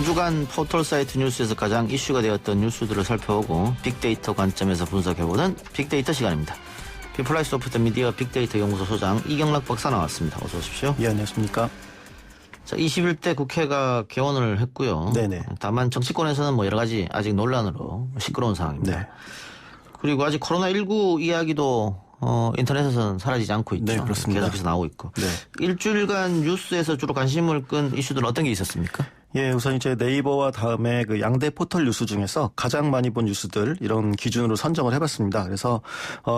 한 주간 포털 사이트 뉴스에서 가장 이슈가 되었던 뉴스들을 살펴보고 빅데이터 관점에서 분석해보는 빅데이터 시간입니다. 피플라이 소프트 미디어 빅데이터 연구소 소장 이경락 박사 나왔습니다. 어서 오십시오. 예, 안녕하십니까. 자, 21대 국회가 개원을 했고요. 네네. 다만 정치권에서는 뭐 여러 가지 아직 논란으로 시끄러운 상황입니다. 네. 그리고 아직 코로나19 이야기도 인터넷에서는 사라지지 않고 있죠. 네, 그렇습니다. 계속해서 나오고 있고. 네. 일주일간 뉴스에서 주로 관심을 끈 이슈들은 어떤 게 있었습니까? 예, 우선 이제 네이버와 다음에 그 양대 포털 뉴스 중에서 가장 많이 본 뉴스들 이런 기준으로 선정을 해봤습니다. 그래서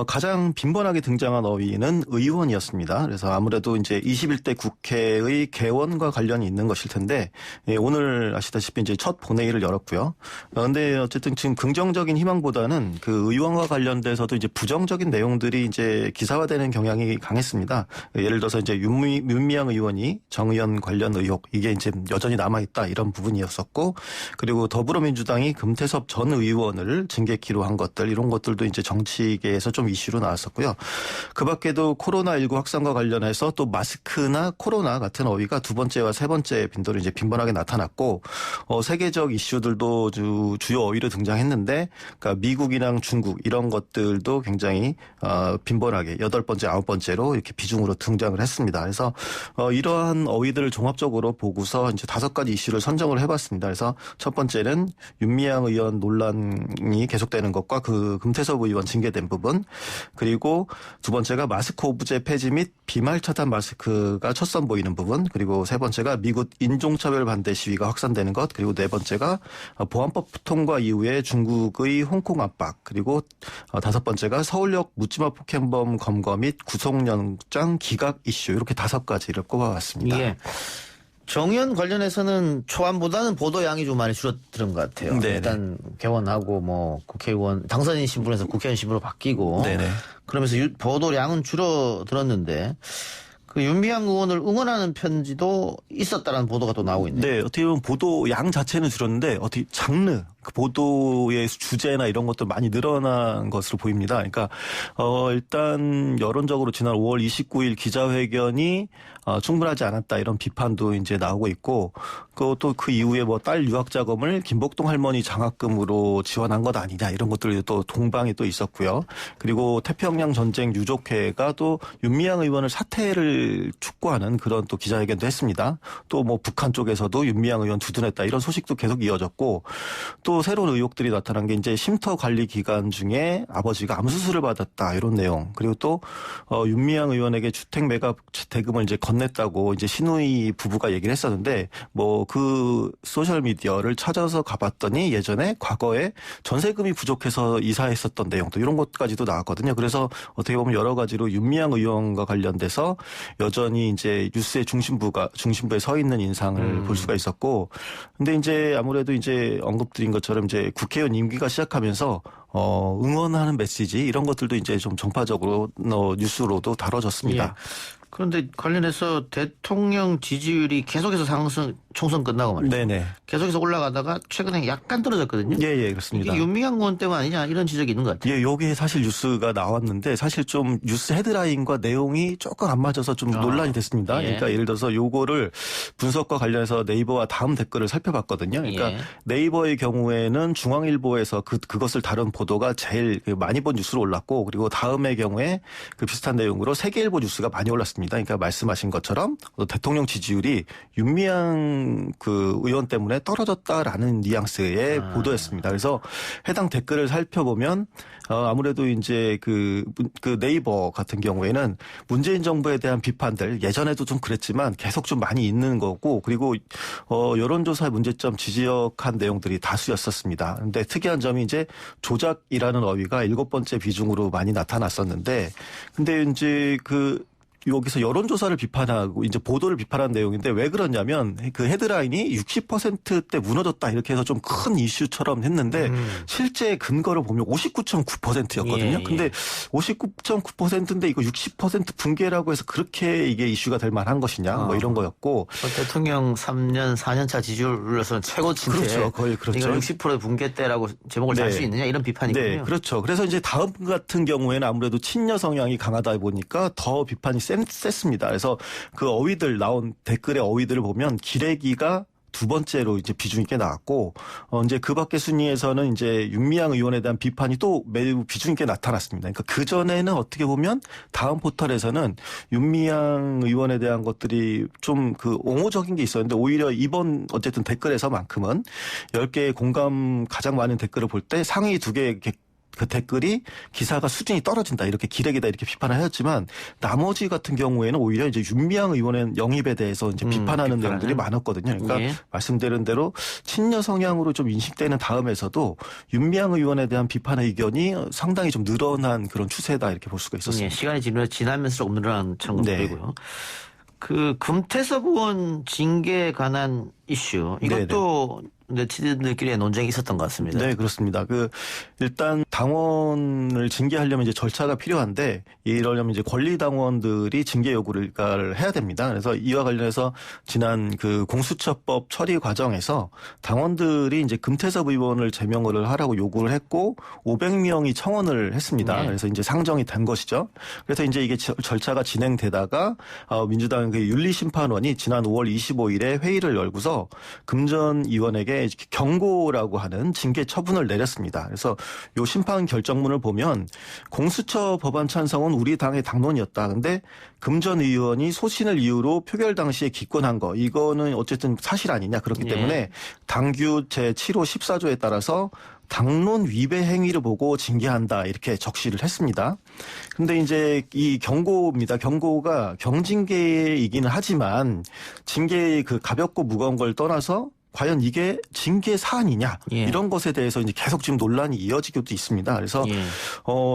가장 빈번하게 등장한 어휘는 의원이었습니다. 그래서 아무래도 이제 21대 국회의 개원과 관련이 있는 것일 텐데 예, 오늘 아시다시피 이제 첫 본회의를 열었고요. 그런데 어쨌든 지금 긍정적인 희망보다는 그 의원과 관련돼서도 이제 부정적인 내용들이 이제 기사화되는 경향이 강했습니다. 예를 들어서 이제 윤미향 의원이 정 의원 관련 의혹 이게 이제 여전히 남아있다. 이런 부분이었었고, 그리고 더불어민주당이 금태섭 전 의원을 징계키로 한 것들, 이런 것들도 이제 정치계에서 좀 이슈로 나왔었고요. 그 밖에도 코로나19 확산과 관련해서 또 마스크나 코로나 같은 어휘가 두 번째와 세 번째 빈도로 이제 빈번하게 나타났고, 세계적 이슈들도 주요 어휘로 등장했는데, 그러니까 미국이랑 중국 이런 것들도 굉장히 빈번하게 8번째, 9번째로 이렇게 비중으로 등장을 했습니다. 그래서 이러한 어휘들을 종합적으로 보고서 이제 5가지 이슈를 선정을 해봤습니다. 그래서 첫 번째는 윤미향 의원 논란이 계속되는 것과 그 금태섭 의원 징계된 부분, 그리고 두 번째가 마스크 오브제 폐지 및 비말 차단 마스크가 첫 선보이는 부분, 그리고 세 번째가 미국 인종차별 반대 시위가 확산되는 것, 그리고 네 번째가 보안법 통과 이후에 중국의 홍콩 압박, 그리고 다섯 번째가 서울역 묻지마 폭행범 검거 및 구속영장 기각 이슈, 이렇게 5가지를 꼽아봤습니다. 예. 정의원 관련해서는 초안보다는 보도량이 좀 많이 줄어드는 것 같아요. 네네. 일단 개원하고 뭐 국회의원 당선인 신분에서 국회의원 신분으로 바뀌고 네네. 그러면서 보도량은 줄어들었는데 그 윤미향 의원을 응원하는 편지도 있었다는 보도가 또 나오고 있네요. 네, 어떻게 보면 보도 양 자체는 줄었는데 어떻게 장르, 그 보도의 주제나 이런 것도 많이 늘어난 것으로 보입니다. 그러니까 일단 여론적으로 지난 5월 29일 기자회견이 충분하지 않았다 이런 비판도 이제 나오고 있고, 또 그 이후에 뭐 딸 유학 자금을 김복동 할머니 장학금으로 지원한 것 아니냐 이런 것들이 또 동방에 또 있었고요. 그리고 태평양 전쟁 유족회가 또 윤미향 의원을 사퇴를 촉구하는 그런 또 기자회견도 했습니다. 또 뭐 북한 쪽에서도 윤미향 의원 두둔했다 이런 소식도 계속 이어졌고, 또 새로운 의혹들이 나타난 게 이제 쉼터 관리 기간 중에 아버지가 암 수술을 받았다 이런 내용, 그리고 또 윤미향 의원에게 주택 매각 대금을 이제 건넸다고 이제 신우이 부부가 얘기를 했었는데, 뭐 그 소셜 미디어를 찾아서 가봤더니 예전에 과거에 전세금이 부족해서 이사했었던 내용도 이런 것까지도 나왔거든요. 그래서 어떻게 보면 여러 가지로 윤미향 의원과 관련돼서 여전히 이제 뉴스의 중심부에 서 있는 인상을 볼 수가 있었고, 근데 이제 아무래도 이제 언급드린 것처럼 이제 국회의원 임기가 시작하면서 응원하는 메시지 이런 것들도 이제 좀 정파적으로 뉴스로도 다뤄졌습니다. 예. 그런데 관련해서 대통령 지지율이 계속해서 상승, 총선 끝나고 말이죠. 네네. 계속해서 올라가다가 최근에 약간 떨어졌거든요. 예, 그렇습니다. 이게 윤미향 의원 때문 아니냐 이런 지적이 있는 것 같아요. 예, 여기에 사실 뉴스가 나왔는데 사실 좀 뉴스 헤드라인과 내용이 조금 안 맞아서 좀 논란이 됐습니다. 예. 그러니까 예를 들어서 요거를 분석과 관련해서 네이버와 다음 댓글을 살펴봤거든요. 그러니까 예. 네이버의 경우에는 중앙일보에서 그것을 다룬 보도가 제일 많이 본 뉴스로 올랐고, 그리고 다음의 경우에 그 비슷한 내용으로 세계일보 뉴스가 많이 올랐습니다. 그러니까 말씀하신 것처럼 대통령 지지율이 윤미향 그 의원 때문에 떨어졌다라는 뉘앙스의 보도였습니다. 그래서 해당 댓글을 살펴보면 아무래도 이제 그 네이버 같은 경우에는 문재인 정부에 대한 비판들 예전에도 좀 그랬지만 계속 좀 많이 있는 거고, 그리고 여론조사의 문제점 지적한 내용들이 다수였었습니다. 그런데 특이한 점이 이제 조작이라는 어휘가 7번째 비중으로 많이 나타났었는데, 근데 이제 여기서 여론조사를 비판하고 이제 보도를 비판한 내용인데, 왜 그러냐면 그 헤드라인이 60%대 무너졌다 이렇게 해서 좀 큰 이슈처럼 했는데 실제 근거를 보면 59.9%였거든요. 예. 근데 59.9%인데 이거 60% 붕괴라고 해서 그렇게 이게 이슈가 될 만한 것이냐 뭐 이런 거였고. 대통령 3년, 4년차 지지율로서는 최고치인데. 그렇죠. 거의 그렇죠. 이걸 60% 붕괴 때라고 제목을 달 수 있느냐 이런 비판이거든요. 네, 그렇죠. 그래서 이제 다음 같은 경우에는 아무래도 친여 성향이 강하다 보니까 더 비판이 셌습니다. 그래서 그 어휘들 나온 댓글의 어휘들을 보면 기레기가 두 번째로 이제 비중이 꽤 나왔고, 이제 그 밖의 순위에서는 이제 윤미향 의원에 대한 비판이 또 매우 비중이 꽤 나타났습니다. 그러니까 그 전에는 어떻게 보면 다음 포털에서는 윤미향 의원에 대한 것들이 좀 그 옹호적인 게 있었는데 오히려 이번 어쨌든 댓글에서만큼은 10개의 공감 가장 많은 댓글을 볼 때 상위 2개 그 댓글이 기사가 수준이 떨어진다 이렇게 기레기다 이렇게 비판을 하였지만 나머지 같은 경우에는 오히려 이제 윤미향 의원의 영입에 대해서 이제 비판하는 내용들이 많았거든요. 그러니까 예. 말씀드린 대로 친여 성향으로 좀 인식되는 다음에서도 윤미향 의원에 대한 비판의 의견이 상당히 좀 늘어난 그런 추세다 이렇게 볼 수가 있었습니다. 예, 시간이 지나면서 조금 늘어난 것처럼 보이고요. 그 금태섭 의원 징계에 관한 이슈 이것도 네티즌들끼리의 논쟁이 있었던 것 같습니다. 네, 그렇습니다. 일단 당원을 징계하려면 이제 절차가 필요한데 이러려면 이제 권리당원들이 징계 요구를 해야 됩니다. 그래서 이와 관련해서 지난 그 공수처법 처리 과정에서 당원들이 이제 금태섭 의원을 제명을 하라고 요구를 했고 500명이 청원을 했습니다. 네. 그래서 이제 상정이 된 것이죠. 그래서 이제 이게 절차가 진행되다가 민주당 그 윤리심판원이 지난 5월 25일에 회의를 열고서 금전위원에게 경고라고 하는 징계 처분을 내렸습니다. 그래서 요 심판 결정문을 보면 공수처 법안 찬성은 우리 당의 당론이었다. 근데 금전 의원이 소신을 이유로 표결 당시에 기권한 거 이거는 어쨌든 사실 아니냐. 그렇기 때문에 당규 제7호 14조에 따라서 당론 위배 행위를 보고 징계한다 이렇게 적시를 했습니다. 근데 이제 이 경고입니다. 경고가 경징계이기는 하지만 징계 그 가볍고 무거운 걸 떠나서 과연 이게 징계 사안이냐 이런 것에 대해서 이제 계속 지금 논란이 이어지고도 있습니다. 그래서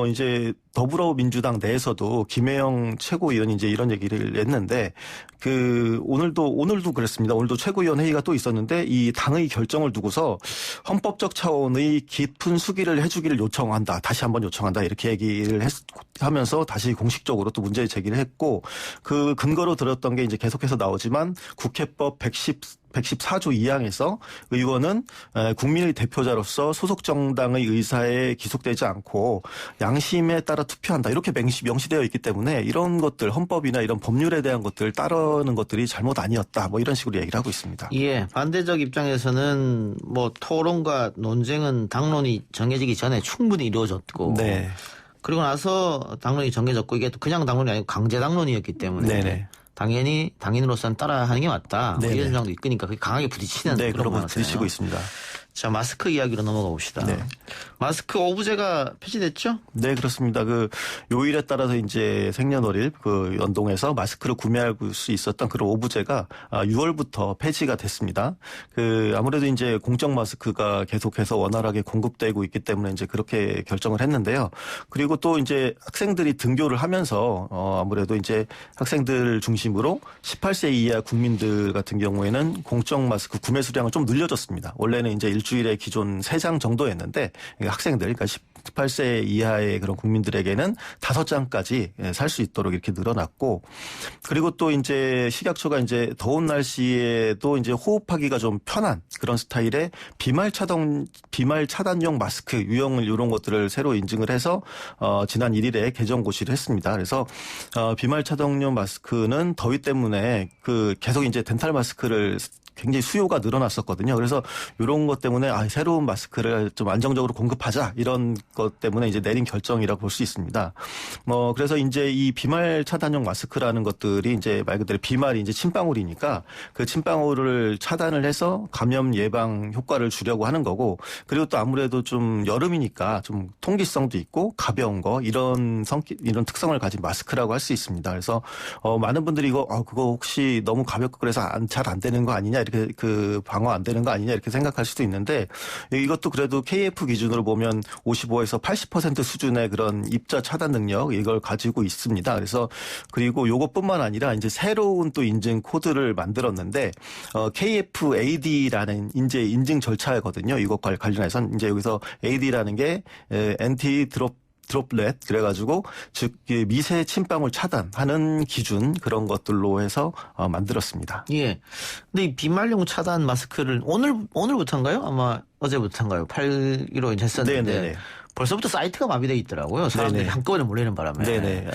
이제 더불어민주당 내에서도 김혜영 최고위원이 이제 이런 얘기를 했는데 오늘도 그랬습니다. 오늘도 최고위원 회의가 또 있었는데 이 당의 결정을 두고서 헌법적 차원의 깊은 수기를 해주기를 요청한다. 다시 한번 요청한다. 이렇게 얘기를 하면서 다시 공식적으로 또 문제 제기를 했고 그 근거로 들었던 게 이제 계속해서 나오지만 국회법 114조 2항에서 의원은 국민의 대표자로서 소속 정당의 의사에 기속되지 않고 양심에 따라 투표한다. 이렇게 명시되어 있기 때문에 이런 것들 헌법이나 이런 법률에 대한 것들 따르는 것들이 잘못 아니었다. 뭐 이런 식으로 얘기를 하고 있습니다. 예, 반대적 입장에서는 뭐 토론과 논쟁은 당론이 정해지기 전에 충분히 이루어졌고 그리고 나서 당론이 정해졌고 이게 그냥 당론이 아니고 강제 당론이었기 때문에 당연히 당인으로서는 따라하는 게 맞다. 뭐 이런 주장도 있으니까 그게 강하게 부딪히는 그런 거 부딪히고 있습니다. 자, 마스크 이야기로 넘어가 봅시다. 마스크 오부제가 폐지됐죠? 네, 그렇습니다. 요일에 따라서 이제 생년월일 연동해서 마스크를 구매할 수 있었던 그런 오부제가 6월부터 폐지가 됐습니다. 아무래도 이제 공적 마스크가 계속해서 원활하게 공급되고 있기 때문에 이제 그렇게 결정을 했는데요. 그리고 또 이제 학생들이 등교를 하면서 아무래도 이제 학생들 중심으로 18세 이하 국민들 같은 경우에는 공적 마스크 구매 수량을 좀 늘려줬습니다. 원래는 이제 일주일에 기존 3장 정도였는데 학생들 그러니까 18세 이하의 그런 국민들에게는 5장까지 살 수 있도록 이렇게 늘어났고 그리고 또 이제 식약처가 이제 더운 날씨에도 이제 호흡하기가 좀 편한 그런 스타일의 비말 차단용 마스크 유형을 이런 것들을 새로 인증을 해서 지난 1일에 개정 고시를 했습니다. 그래서 비말 차단용 마스크는 더위 때문에 계속 이제 덴탈 마스크를 굉장히 수요가 늘어났었거든요. 그래서 이런 것 때문에 새로운 마스크를 좀 안정적으로 공급하자 이런 것 때문에 이제 내린 결정이라고 볼 수 있습니다. 그래서 이제 이 비말 차단용 마스크라는 것들이 이제 말 그대로 비말이 이제 침방울이니까 그 침방울을 차단을 해서 감염 예방 효과를 주려고 하는 거고 그리고 또 아무래도 좀 여름이니까 좀 통기성도 있고 가벼운 거 이런 특성을 가진 마스크라고 할 수 있습니다. 그래서 많은 분들이 그거 혹시 너무 가볍고 그래서 잘 안 되는 거 아니냐 이렇게 방어 안 되는 거 아니냐 이렇게 생각할 수도 있는데 이것도 그래도 KF 기준으로 보면 55에서 80% 수준의 그런 입자 차단 능력 이걸 가지고 있습니다. 그래서 그리고 요것뿐만 아니라 이제 새로운 또 인증 코드를 만들었는데 KF-AD라는 이제 인증 절차거든요. 이것과 관련해서 이제 여기서 AD라는 게 드롭렛 그래가지고 즉 미세 침방울 차단하는 기준 그런 것들로 해서 만들었습니다. 예. 근데 이 비말용 차단 마스크를 오늘부터인가요? 아마 어제부터인가요? 8일로 했었는데 벌써부터 사이트가 마비돼 있더라고요. 사람들이 네네. 한꺼번에 몰리는 바람에. 네네.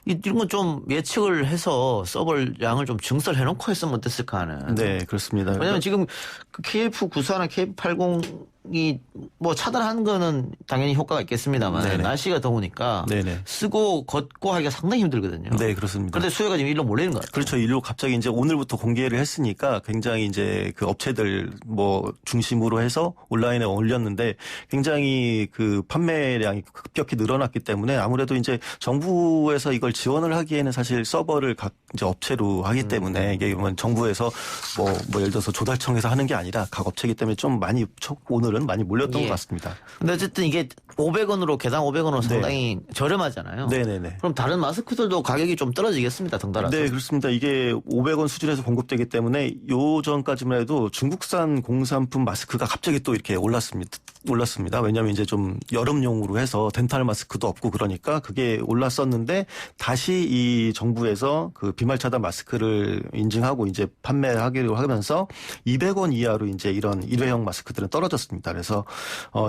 이런 건 좀 예측을 해서 서버 양을 좀 증설해놓고 했으면 어땠을까 하는. 네, 그렇습니다. 왜냐면 지금 그 KF94나 KF80이 뭐 차단하는 거는 당연히 효과가 있겠습니다만 네네. 날씨가 더우니까 네네. 쓰고 걷고 하기가 상당히 힘들거든요. 네, 그렇습니다. 그런데 수요가 지금 일로 몰리는 것 같아요. 그렇죠. 일로 갑자기 이제 오늘부터 공개를 했으니까 굉장히 이제 그 업체들 뭐 중심으로 해서 온라인에 올렸는데 굉장히 그 판매량이 급격히 늘어났기 때문에 아무래도 이제 정부에서 이걸 지원을 하기에는 사실 서버를 각 이제 업체로 하기 때문에 이게 뭐 정부에서 뭐 예를 들어서 조달청에서 하는 게 아니라 각 업체이기 때문에 좀 많이 오늘은 많이 몰렸던 예. 것 같습니다. 근데 어쨌든 이게 500원으로 개당 500원으로 상당히 저렴하잖아요. 네네네. 그럼 다른 마스크들도 가격이 좀 떨어지겠습니다. 덩달아서. 네, 그렇습니다. 이게 500원 수준에서 공급되기 때문에 요전까지만 해도 중국산 공산품 마스크가 갑자기 또 이렇게 올랐습니다. 왜냐하면 이제 좀 여름용으로 해서 덴탈 마스크도 없고 그러니까 그게 올랐었는데 다시 이 정부에서 그 비말 차단 마스크를 인증하고 이제 판매하기로 하면서 200원 이하로 이제 이런 일회용 마스크들은 떨어졌습니다. 그래서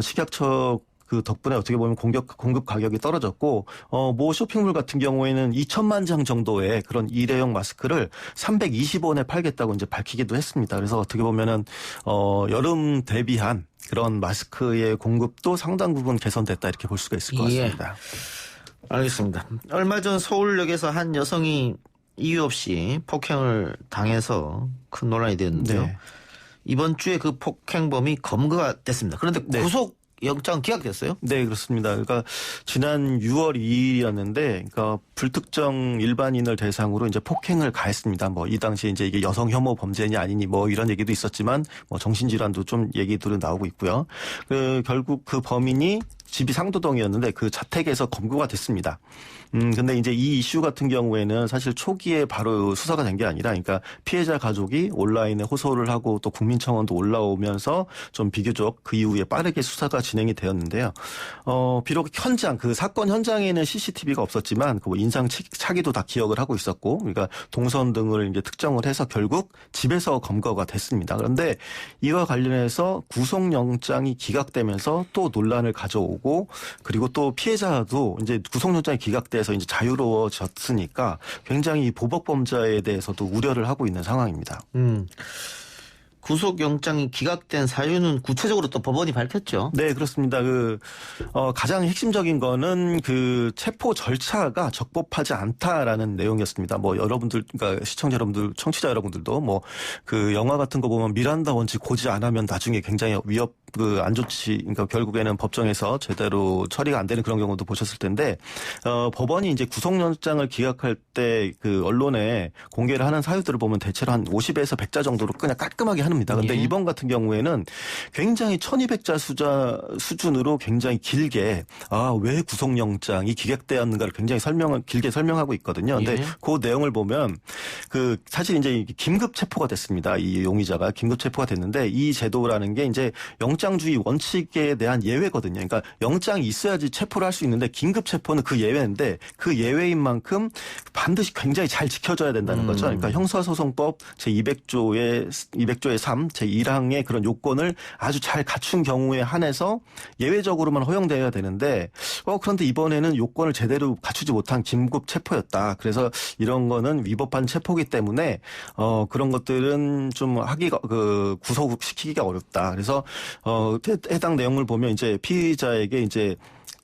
식약처 그 덕분에 어떻게 보면 공급 가격이 떨어졌고, 모 쇼핑몰 같은 경우에는 2천만 장 정도의 그런 일회용 마스크를 320원에 팔겠다고 이제 밝히기도 했습니다. 그래서 어떻게 보면은, 여름 대비한 그런 마스크의 공급도 상당 부분 개선됐다 이렇게 볼 수가 있을 것 같습니다. 알겠습니다. 얼마 전 서울역에서 한 여성이 이유 없이 폭행을 당해서 큰 논란이 되었는데요. 네. 이번 주에 그 폭행범이 검거가 됐습니다. 그런데 네. 구속 영장 기각됐어요? 네, 그렇습니다. 그러니까 지난 6월 2일이었는데, 그러니까 불특정 일반인을 대상으로 이제 폭행을 가했습니다. 뭐 이 당시에 이제 이게 여성 혐오 범죄냐 아니니 뭐 이런 얘기도 있었지만, 뭐 정신질환도 좀 얘기들은 나오고 있고요. 결국 그 범인이 집이 상도동이었는데 그 자택에서 검거가 됐습니다. 근데 이제 이 이슈 같은 경우에는 사실 초기에 바로 수사가 된 게 아니라, 그러니까 피해자 가족이 온라인에 호소를 하고 또 국민청원도 올라오면서 좀 비교적 그 이후에 빠르게 수사가 진행이 되었는데요. 비록 현장, 그 사건 현장에는 CCTV가 없었지만, 그 인상 차기도 다 기억을 하고 있었고, 그러니까 동선 등을 이제 특정을 해서 결국 집에서 검거가 됐습니다. 그런데 이와 관련해서 구속영장이 기각되면서 또 논란을 가져오고, 그리고 또 피해자도 이제 구속영장이 기각돼서 이제 자유로워졌으니까 굉장히 보복범죄에 대해서도 우려를 하고 있는 상황입니다. 구속영장이 기각된 사유는 구체적으로 또 법원이 밝혔죠. 네, 그렇습니다. 가장 핵심적인 거는 그 체포 절차가 적법하지 않다라는 내용이었습니다. 뭐 여러분들, 그러니까 시청자 여러분들, 청취자 여러분들도 뭐 그 영화 같은 거 보면 미란다 원칙 고지 안 하면 나중에 굉장히 안 좋지. 그러니까 결국에는 법정에서 제대로 처리가 안 되는 그런 경우도 보셨을 텐데, 법원이 이제 구속영장을 기각할 때 그 언론에 공개를 하는 사유들을 보면 대체로 한 50에서 100자 정도로 그냥 깔끔하게 합니다. 근데 예. 이번 같은 경우에는 굉장히 1200자 수준으로 굉장히 길게, 왜 구속영장이 기각되었는가를 굉장히 길게 설명하고 있거든요. 근데 예. 그 내용을 보면 사실 이제 긴급 체포가 됐습니다. 이 용의자가 긴급 체포가 됐는데 이 제도라는 게 이제 영장주의 원칙에 대한 예외거든요. 그러니까 영장이 있어야지 체포를 할 수 있는데 긴급 체포는 그 예외인데 그 예외인 만큼 반드시 굉장히 잘 지켜져야 된다는 거죠. 그러니까 형사소송법 제200조의 3, 제1항의 그런 요건을 아주 잘 갖춘 경우에 한해서 예외적으로만 허용되어야 되는데 그런데 이번에는 요건을 제대로 갖추지 못한 긴급 체포였다. 그래서 이런 거는 위법한 체포기 때문에 그런 것들은 좀 구속시키기가 어렵다. 그래서 해당 내용을 보면 이제 피의자에게 이제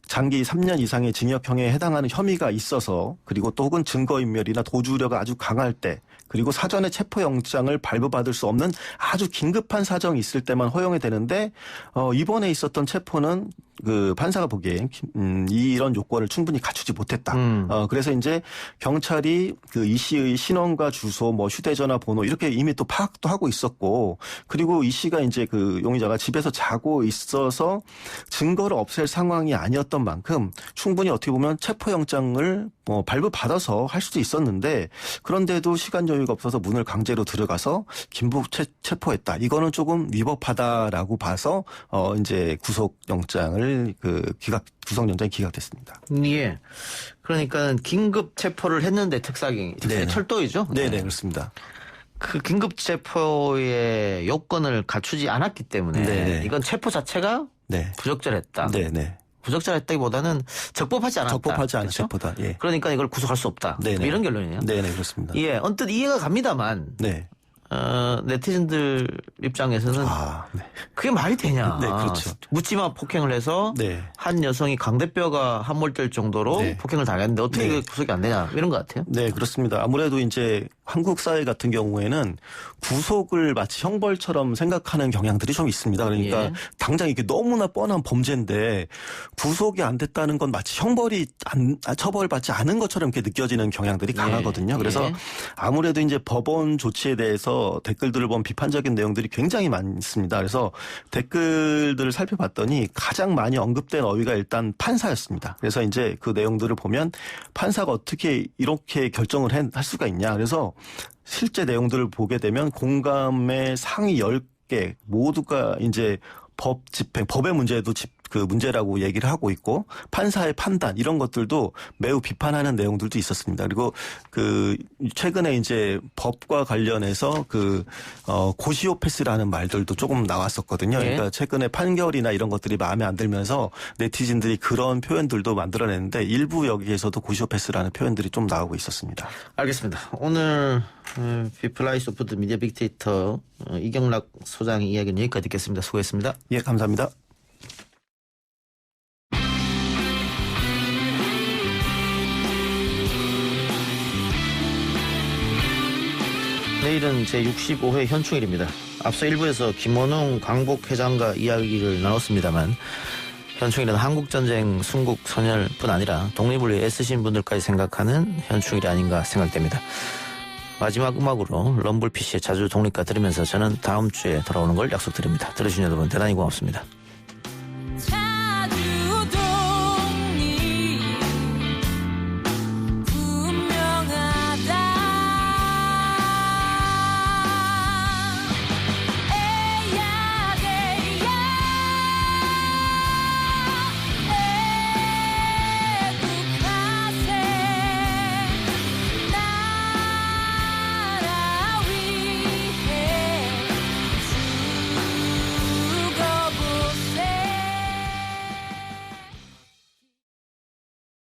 장기 3년 이상의 징역형에 해당하는 혐의가 있어서, 그리고 또 혹은 증거인멸이나 도주우려가 아주 강할 때, 그리고 사전에 체포영장을 발부받을 수 없는 아주 긴급한 사정이 있을 때만 허용이 되는데, 이번에 있었던 체포는 그 판사가 보기에 이런 요건을 충분히 갖추지 못했다. 그래서 이제 경찰이 그 이 씨의 신원과 주소, 뭐 휴대전화 번호 이렇게 이미 또 파악도 하고 있었고, 그리고 이 씨가 이제 그 용의자가 집에서 자고 있어서 증거를 없앨 상황이 아니었던 만큼 충분히 어떻게 보면 체포영장을 발부받아서 할 수도 있었는데, 그런데도 시간 여유가 없어서 문을 강제로 들어가서 긴급 체포했다. 이거는 조금 위법하다라고 봐서 이제 구속영장이 기각됐습니다. 예. 그러니까 긴급 체포를 했는데 특사경이 철도이죠? 네네, 그렇습니다. 그 긴급 체포의 요건을 갖추지 않았기 때문에 네네. 이건 체포 자체가 네. 부적절했다. 네네. 부적절했다기보다는 적법하지 않았다. 적법하지 않은 그렇죠? 것보다. 예. 그러니까 이걸 구속할 수 없다. 네네. 이런 결론이네요. 네네 그렇습니다. 예, 언뜻 이해가 갑니다만 네. 네티즌들 입장에서는 네. 그게 말이 되냐. 네, 그렇죠. 묻지마 폭행을 해서 네. 한 여성이 강대뼈가 함몰될 정도로 네. 폭행을 당했는데 어떻게 네. 구속이 안 되냐 이런 것 같아요. 네, 그렇습니다. 아무래도 이제 한국 사회 같은 경우에는 구속을 마치 형벌처럼 생각하는 경향들이 좀 있습니다. 그러니까 예. 당장 이게 너무나 뻔한 범죄인데 구속이 안 됐다는 건 마치 처벌받지 않은 것처럼 이렇게 느껴지는 경향들이 강하거든요. 그래서 예. 아무래도 이제 법원 조치에 대해서 댓글들을 보면 비판적인 내용들이 굉장히 많습니다. 그래서 댓글들을 살펴봤더니 가장 많이 언급된 어휘가 일단 판사였습니다. 그래서 이제 그 내용들을 보면 판사가 어떻게 이렇게 결정을 할 수가 있냐. 그래서 실제 내용들을 보게 되면 공감의 상위 10개 모두가 이제 법 집행, 법의 문제도 그 문제라고 얘기를 하고 있고 판사의 판단 이런 것들도 매우 비판하는 내용들도 있었습니다. 그리고 그 최근에 이제 법과 관련해서 그 고시오 패스라는 말들도 조금 나왔었거든요. 그러니까 최근에 판결이나 이런 것들이 마음에 안 들면서 네티즌들이 그런 표현들도 만들어냈는데 일부 여기에서도 고시오 패스라는 표현들이 좀 나오고 있었습니다. 알겠습니다. 오늘 비플라이 소프트 미디어 빅데이터 이경락 소장의 이야기는 여기까지 듣겠습니다. 수고했습니다. 예, 감사합니다. 내일은 제65회 현충일입니다. 앞서 1부에서 김원웅 광복 회장과 이야기를 나눴습니다만 현충일은 한국전쟁 순국 선열뿐 아니라 독립을 위해 애쓰신 분들까지 생각하는 현충일이 아닌가 생각됩니다. 마지막 음악으로 럼블피쉬의 자주 독립가 들으면서 저는 다음 주에 돌아오는 걸 약속드립니다. 들으신 여러분 대단히 고맙습니다.